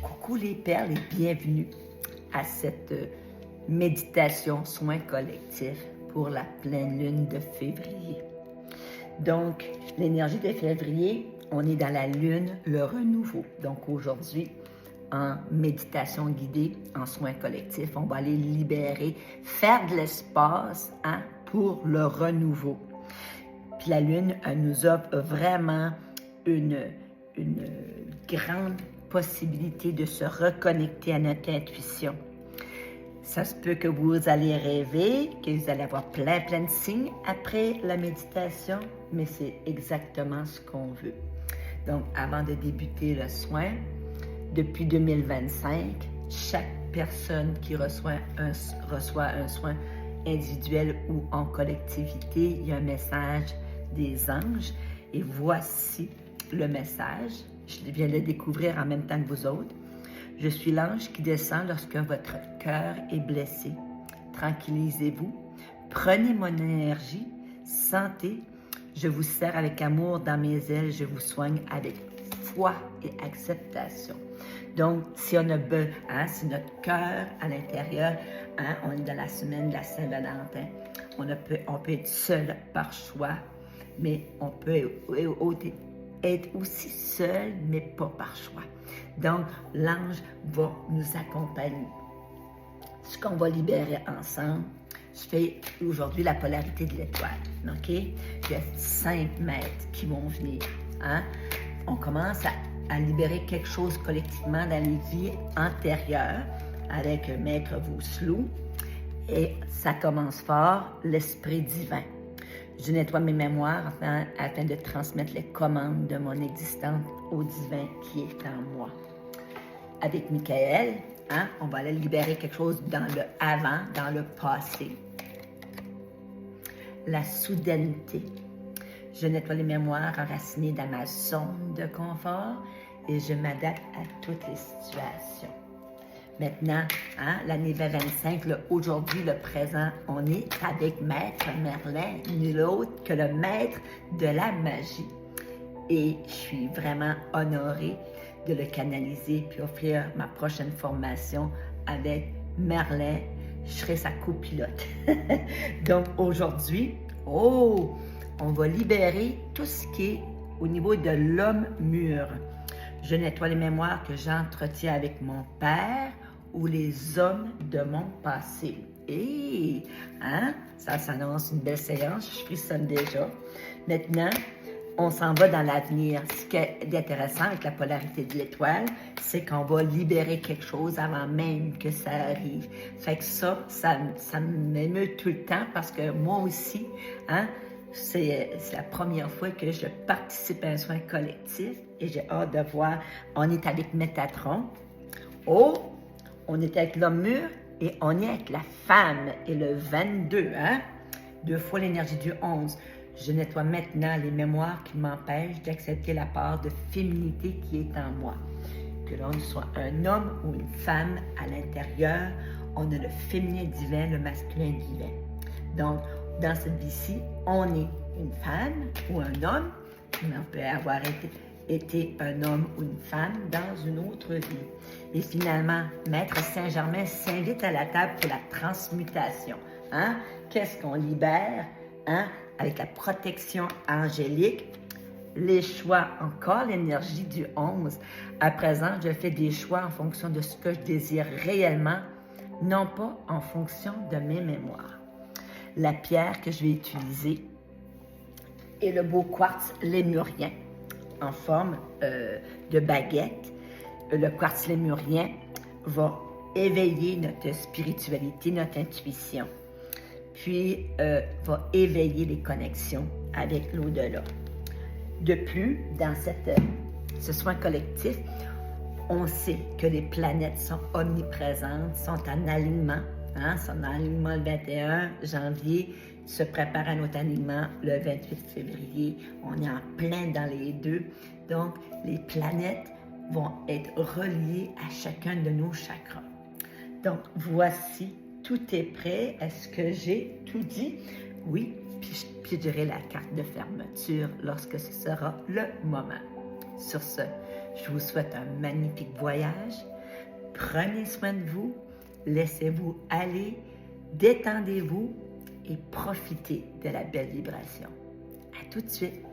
Coucou les perles et bienvenue à cette méditation soin collectif pour la pleine lune de février. Donc, l'énergie de février, on est dans la lune, le renouveau. Donc aujourd'hui, en méditation guidée, en soin collectif, on va aller libérer, faire de l'espace pour le renouveau. Puis la lune, elle nous offre vraiment une grande possibilité de se reconnecter à notre intuition. Ça se peut que vous allez rêver, que vous allez avoir plein de signes après la méditation, mais c'est exactement ce qu'on veut. Donc, avant de débuter le soin, depuis 2025, chaque personne qui reçoit un soin individuel ou en collectivité, il y a un message des anges. Et voici le message. Je viens de le découvrir en même temps que vous autres. Je suis l'ange qui descend lorsque votre cœur est blessé. Tranquillisez-vous. Prenez mon énergie. Sentez. Je vous serre avec amour dans mes ailes. Je vous soigne avec foi et acceptation. Donc, si on a besoin, si notre cœur à l'intérieur, on est dans la semaine de la Saint-Valentin, on peut être seul par choix, mais on peut être aussi seul, mais pas par choix. Donc, l'ange va nous accompagner. Ce qu'on va libérer ensemble, je fais aujourd'hui la polarité de l'étoile, OK? Il y a 5 maîtres qui vont venir. On commence à libérer quelque chose collectivement dans les vies antérieures avec Maître Vosloo. Et ça commence fort, l'esprit divin. Je nettoie mes mémoires afin de transmettre les commandes de mon existence au divin qui est en moi. Avec Michael, on va aller libérer quelque chose dans le avant, dans le passé. La soudaineté. Je nettoie les mémoires enracinées dans ma zone de confort et je m'adapte à toutes les situations. Maintenant, l'année 2025, aujourd'hui, le présent, on est avec Maître Merlin, nul autre que le maître de la magie. Et je suis vraiment honorée de le canaliser puis offrir ma prochaine formation avec Merlin. Je serai sa copilote. Donc aujourd'hui, on va libérer tout ce qui est au niveau de l'homme mûr. Je nettoie les mémoires que j'entretiens avec mon père ou les hommes de mon passé. Et, ça s'annonce une belle séance, je frissonne déjà. Maintenant, on s'en va dans l'avenir. Ce qui est intéressant avec la polarité de l'étoile, c'est qu'on va libérer quelque chose avant même que ça arrive. Fait que ça m'émeut tout le temps parce que moi aussi, c'est la première fois que je participe à un soin collectif et j'ai hâte de voir. On est avec Métatron. On est avec l'homme mûr et on est avec la femme. Et le 22, 2 fois l'énergie du 11. Je nettoie maintenant les mémoires qui m'empêchent d'accepter la part de féminité qui est en moi. Que l'on soit un homme ou une femme à l'intérieur, on a le féminin divin, le masculin divin. Donc, dans cette vie-ci, on est une femme ou un homme, mais on peut avoir été un homme ou une femme dans une autre vie. Et finalement, Maître Saint-Germain s'invite à la table pour la transmutation. Qu'est-ce qu'on libère? Avec la protection angélique, les choix, encore l'énergie du 11. À présent, je fais des choix en fonction de ce que je désire réellement, non pas en fonction de mes mémoires. La pierre que je vais utiliser est le beau quartz lémurien en forme de baguette. Le quartz lémurien va éveiller notre spiritualité, notre intuition, puis va éveiller les connexions avec l'au-delà. De plus, dans ce soin collectif, on sait que les planètes sont omniprésentes, sont en alignement, sont en alignement le 21 janvier, se prépare à notre alignement le 28 février. On est en plein dans les deux. Donc, les planètes vont être reliées à chacun de nos chakras. Donc, voici, tout est prêt. Est-ce que j'ai tout dit? Oui, puis je dirai la carte de fermeture lorsque ce sera le moment. Sur ce, Je vous souhaite un magnifique voyage. Prenez soin de vous. Laissez-vous aller. Détendez-vous et profitez de la belle vibration. À tout de suite.